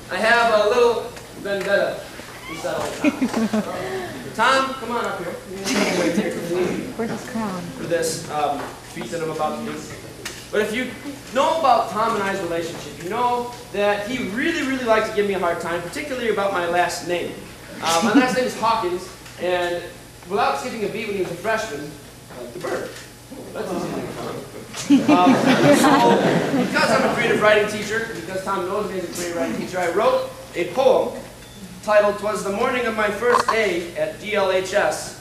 I have a little vendetta to settle with Tom. Tom, come on up here. Where's his crown? For this feat that I'm about to do. But if you know about Tom and I's relationship, you know that he really likes to give me a hard time, particularly about my last name. My last name is Hawkins, and without skipping a beat when he was a freshman, like the bird. That's easy to do. So, because I'm a creative writing teacher, because Tom knows me as a creative writing teacher, I wrote a poem titled "Twas the Morning of My First Day at GLHS"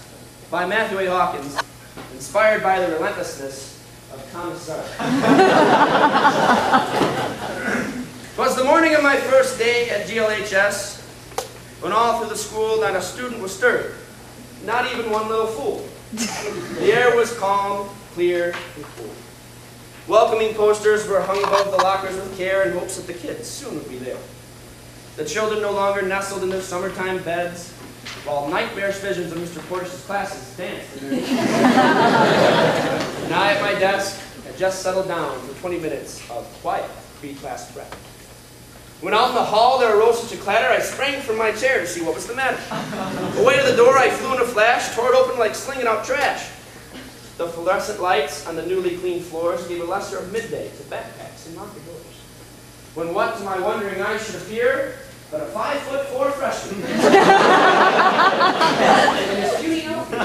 by Matthew A. Hawkins, inspired by the relentlessness of Tom Zahrt. "'Twas the morning of my first day at GLHS, when all through the school not a student was stirred, not even one little fool. The air was calm, clear, and cool. Welcoming posters were hung above the lockers with care in hopes that the kids soon would be there. The children no longer nestled in their summertime beds, while nightmarish visions of Mr. Portis's classes danced in their And I at my desk had just settled down for 20 minutes of quiet pre-class prep. When out in the hall there arose such a clatter, I sprang from my chair to see what was the matter. Away to the door I flew in a flash, tore it open like slinging out trash. The fluorescent lights on the newly cleaned floors gave a lesser of midday to backpacks and market doors. When what to my wondering eyes should appear but a 5'4" freshman. In his beauty outfit.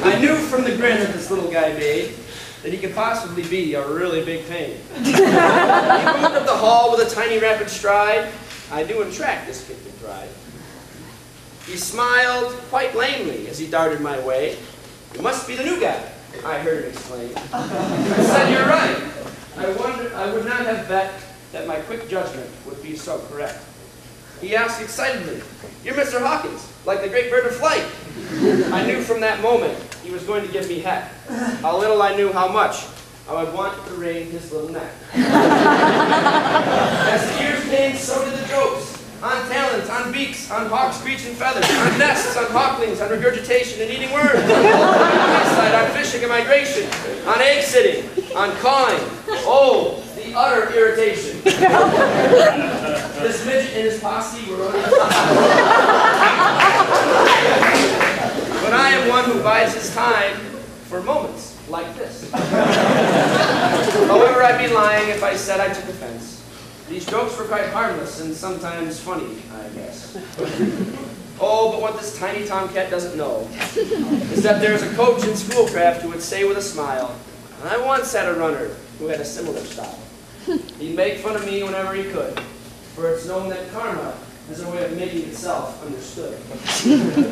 I knew from the grin that this little guy made that he could possibly be a really big pain. He moved up the hall with a tiny rapid stride. I knew in track this kid could thrive. He smiled quite lamely as he darted my way. "You must be the new guy," I heard him exclaim. I said, "You're right. I would not have bet that my quick judgment would be so correct." He asked excitedly, "You're Mr. Hawkins, like the great bird of flight." I knew from that moment he was going to give me heck. How little I knew how much I would want to wring his little neck. As the years came, so did the jokes. On talents, on beaks, on hawks, screech, and feathers, on nests, on hawklings, on regurgitation and eating worms, on eyesight, on fishing and migration, on egg sitting, on cawing. Oh, the utter irritation. This midget and his posse were only but I am one who bides his time for moments like this. However, I'd be lying if I said I took offense. These jokes were quite harmless and sometimes funny, I guess. Oh, but what this tiny tomcat doesn't know is that there's a coach in Schoolcraft who would say with a smile, and I once had a runner who had a similar style. He'd make fun of me whenever he could, for it's known that karma has a way of making itself understood.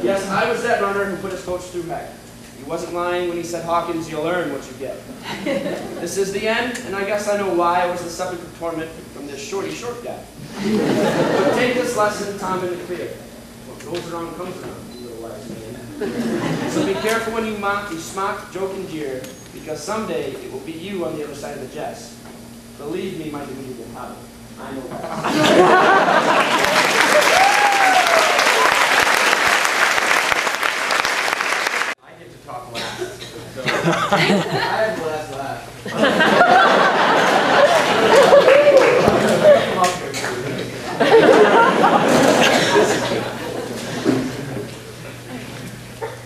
Yes, I was that runner who put his coach through heck. He wasn't lying when he said, "Hawkins, you'll earn what you get." This is the end, and I guess I know why I was the subject of torment from this short guy. But take this lesson, Tom, in the clear. What goes around comes around, you little wise man. So be careful when you mock, you smock, joke, and jeer, because someday it will be you on the other side of the jest. Believe me, my diminutive habit, I know best. I had the last laugh.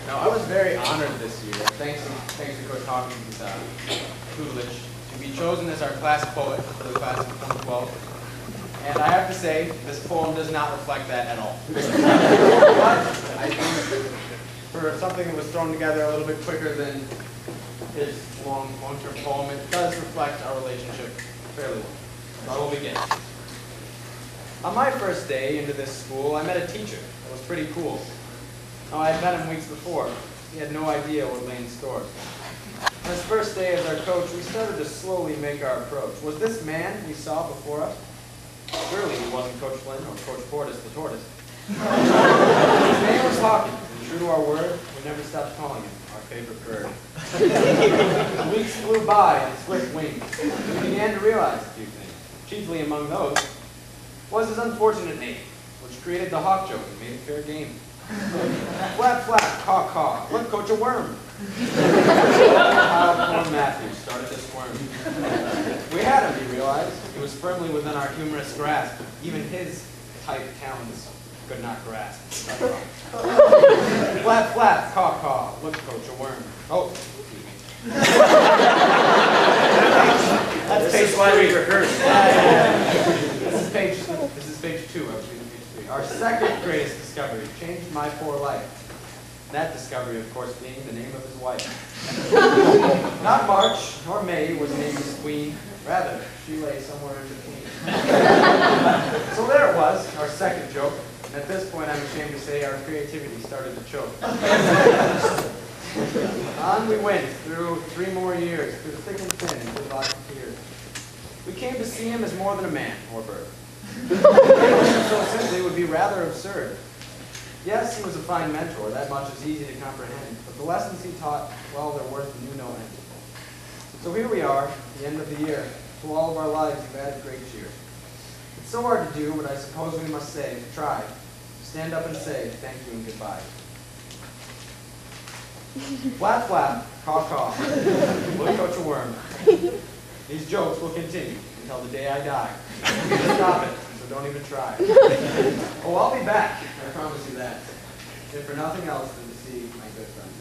Now, I was very honored this year, thanks to Coach Hawkins' tutelage, to be chosen as our class poet for the class of 2012. And I have to say, this poem does not reflect that at all. But I think for something that was thrown together a little bit quicker than his long-term poem, it does reflect our relationship fairly well. So I will begin. On my first day into this school, I met a teacher that was pretty cool. Now, I had met him weeks before. He had no idea what lay in store. On his first day as our coach, we started to slowly make our approach. Was this man we saw before us? Surely he wasn't Coach Flynn or Coach Portis the tortoise. His name was Hawkins, and true to our word, we never stopped calling him our favorite bird. The weeks flew by on swift wings. We began to realize a few things. Chiefly among those was his unfortunate name, which created the hawk joke and made it fair game. Flap, flap, caw, caw, let Coach a worm. Poor Matthew started to squirm. We had him, he realized. He was firmly within our humorous grasp. Even his tight talons could not grasp. Flap, flap, caw, caw. Look, Coach, a worm. Oh. That's This is why we rehearse. This is page 2. I was reading page 3. Our second greatest discovery changed my poor life. That discovery, of course, being the name of his wife. Not March nor May was named his queen. Rather, she lay somewhere in between. So there it was, our second joke. And at this point, I'm ashamed to say our creativity started to choke. On we went through 3 more years, through thick and thin, and through lots of tears. We came to see him as more than a man or bird. So simply would be rather absurd. Yes, he was a fine mentor, that much is easy to comprehend, but the lessons he taught, well, they're worth knew no end. So here we are, the end of the year. To all of our lives, you've added great cheer. It's so hard to do, but I suppose we must say, try. Stand up and say, thank you and goodbye. Flap, flap, caw, caw. Look, Coach, a worm. These jokes will continue until the day I die. Stop it, so don't even try. Oh, I'll be back, I promise you that. If for nothing else than to see my good friend.